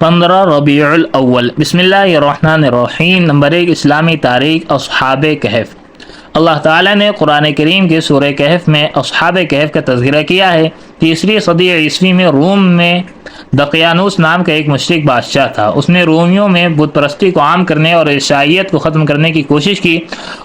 15 ربیع الاول۔ بسم اللہ الرحمن الرحیم۔ نمبر 1، اسلامی تاریخ اصحاب کہف۔ اللہ تعالیٰ نے قرآن کریم کے سورہ کہف میں اصحاب کہف کا تذکرہ کیا ہے۔ 3 صدی عیسوی میں روم میں دقیانوس نام کا ایک مشرک بادشاہ تھا۔ اس نے رومیوں میں بت پرستی کو عام کرنے اور عیسائیت کو ختم کرنے کی کوشش کی۔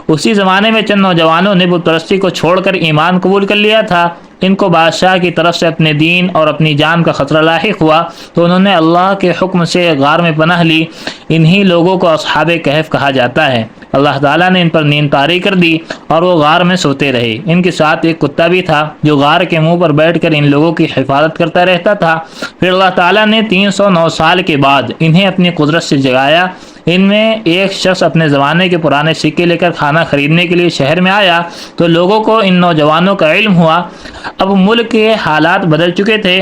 اسی زمانے میں چند نوجوانوں نے بت پرستی کو چھوڑ کر ایمان قبول کر لیا تھا۔ ان کو بادشاہ کی طرف سے اپنے دین اور اپنی جان کا خطرہ لاحق ہوا تو انہوں نے اللہ کے حکم سے غار میں پناہ لی۔ انہی لوگوں کو اصحاب کہف کہا جاتا ہے۔ اللہ تعالیٰ نے ان پر نیند طاری کر دی اور وہ غار میں سوتے رہے۔ ان کے ساتھ ایک کتا بھی تھا جو غار کے منہ پر بیٹھ کر ان لوگوں کی حفاظت کرتا رہتا تھا۔ پھر اللہ تعالیٰ نے 309 سال کے بعد انہیں اپنی قدرت سے جگایا۔ ان میں ایک شخص اپنے زمانے کے پرانے سکے لے کر کھانا خریدنے کے لیے شہر میں آیا تو لوگوں کو ان نوجوانوں کا علم ہوا۔ اب ملک کے حالات بدل چکے تھے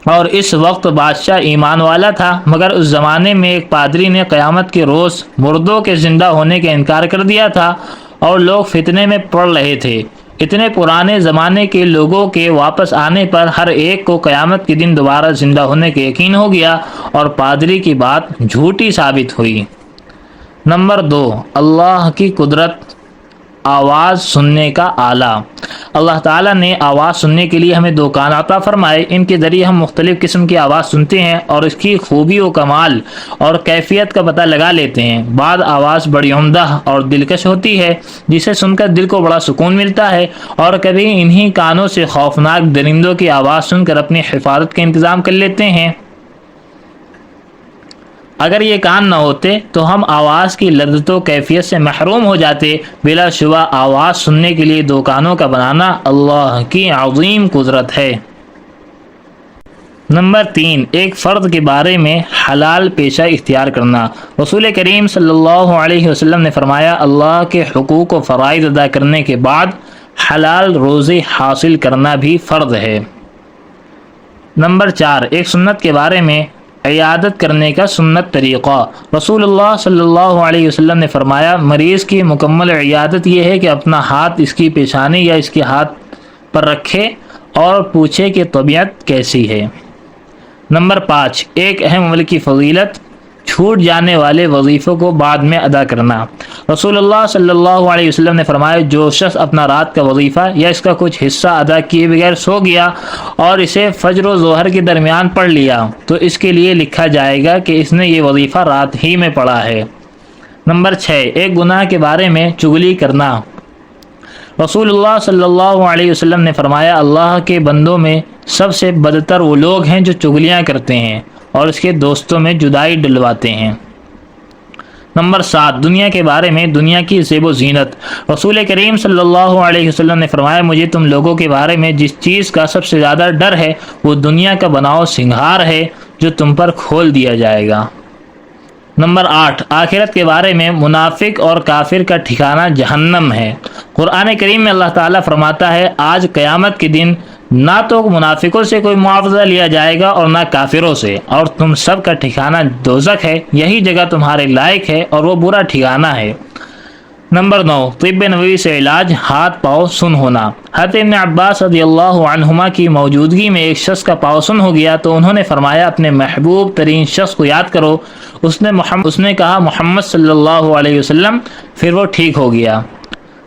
اور اس وقت بادشاہ ایمان والا تھا، مگر اس زمانے میں ایک پادری نے قیامت کے روز مردوں کے زندہ ہونے کا انکار کر دیا تھا اور لوگ فتنے میں پڑ رہے تھے۔ اتنے پرانے زمانے کے لوگوں کے واپس آنے پر ہر ایک کو قیامت کے دن دوبارہ زندہ ہونے کا یقین ہو گیا اور پادری کی بات جھوٹی ثابت ہوئی۔ نمبر 2، اللہ کی قدرت، آواز سننے کا آلہ۔ اللہ تعالیٰ نے آواز سننے کے لیے ہمیں 2 کان عطا فرمائے۔ ان کے ذریعے ہم مختلف قسم کی آواز سنتے ہیں اور اس کی خوبی و کمال اور کیفیت کا پتہ لگا لیتے ہیں۔ بعض آواز بڑی عمدہ اور دلکش ہوتی ہے جسے سن کر دل کو بڑا سکون ملتا ہے، اور کبھی انہی کانوں سے خوفناک درندوں کی آواز سن کر اپنی حفاظت کا انتظام کر لیتے ہیں۔ اگر یہ کان نہ ہوتے تو ہم آواز کی لذت و کیفیت سے محروم ہو جاتے۔ بلا شبہ آواز سننے کے لیے 2 کانوں کا بنانا اللہ کی عظیم قدرت ہے۔ نمبر 3، ایک فرد کے بارے میں حلال پیشہ اختیار کرنا۔ رسول کریم صلی اللہ علیہ وسلم نے فرمایا، اللہ کے حقوق و فرائض ادا کرنے کے بعد حلال روزی حاصل کرنا بھی فرض ہے۔ نمبر 4، ایک سنت کے بارے میں عیادت کرنے کا سنت طریقہ۔ رسول اللہ صلی اللہ علیہ وسلم نے فرمایا، مریض کی مکمل عیادت یہ ہے کہ اپنا ہاتھ اس کی پیشانی یا اس کے ہاتھ پر رکھے اور پوچھے کہ طبیعت کیسی ہے۔ نمبر 5، ایک اہم عمل کی فضیلت، چھوٹ جانے والے وظیفوں کو بعد میں ادا کرنا۔ رسول اللہ صلی اللہ علیہ وسلم نے فرمایا، جو شخص اپنا رات کا وظیفہ یا اس کا کچھ حصہ ادا کیے بغیر سو گیا اور اسے فجر و ظہر کے درمیان پڑھ لیا تو اس کے لیے لکھا جائے گا کہ اس نے یہ وظیفہ رات ہی میں پڑھا ہے۔ نمبر 6، ایک گناہ کے بارے میں چغلی کرنا۔ رسول اللہ صلی اللہ علیہ وسلم نے فرمایا، اللہ کے بندوں میں سب سے بدتر وہ لوگ ہیں جو چغلیاں کرتے ہیں اور اس کے دوستوں میں جدائی ڈلواتے ہیں۔ نمبر 7، دنیا کے بارے میں دنیا کی زیب و زینت۔ رسول کریم صلی اللہ علیہ وسلم نے فرمایا، مجھے تم لوگوں کے بارے میں جس چیز کا سب سے زیادہ ڈر ہے وہ دنیا کا بناؤ سنگھار ہے جو تم پر کھول دیا جائے گا۔ نمبر 8، آخرت کے بارے میں منافق اور کافر کا ٹھکانہ جہنم ہے۔ قرآن کریم میں اللہ تعالیٰ فرماتا ہے، آج قیامت کے دن نہ تو منافقوں سے کوئی معاوضہ لیا جائے گا اور نہ کافروں سے، اور تم سب کا ٹھکانہ دوزخ ہے، یہی جگہ تمہارے لائق ہے اور وہ برا ٹھکانہ ہے۔ نمبر 9، طب نبوی سے علاج، ہاتھ پاؤں سن ہونا۔ حضرت ابن عباس رضی اللہ عنہما کی موجودگی میں ایک شخص کا پاؤں سن ہو گیا تو انہوں نے فرمایا، اپنے محبوب ترین شخص کو یاد کرو۔ اس نے کہا، محمد صلی اللہ علیہ وسلم، پھر وہ ٹھیک ہو گیا۔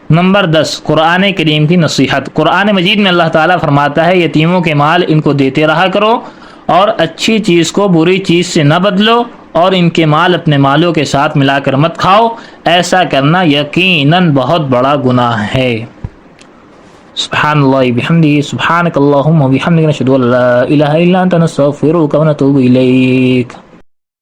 نمبر 10، قرآن کریم کی نصیحت۔ قرآن مجید میں اللہ تعالیٰ فرماتا ہے، یتیموں کے مال ان کو دیتے رہا کرو اور اچھی چیز کو بری چیز سے نہ بدلو اور ان کے مال اپنے مالوں کے ساتھ ملا کر مت کھاؤ، ایسا کرنا یقیناً بہت بڑا گناہ ہے۔ سبحان اللہ بحمدہ، سبحانک اللہم و بحمدک، نشہد ان لا الہ الا انت، نستغفرک و نتوب الیک۔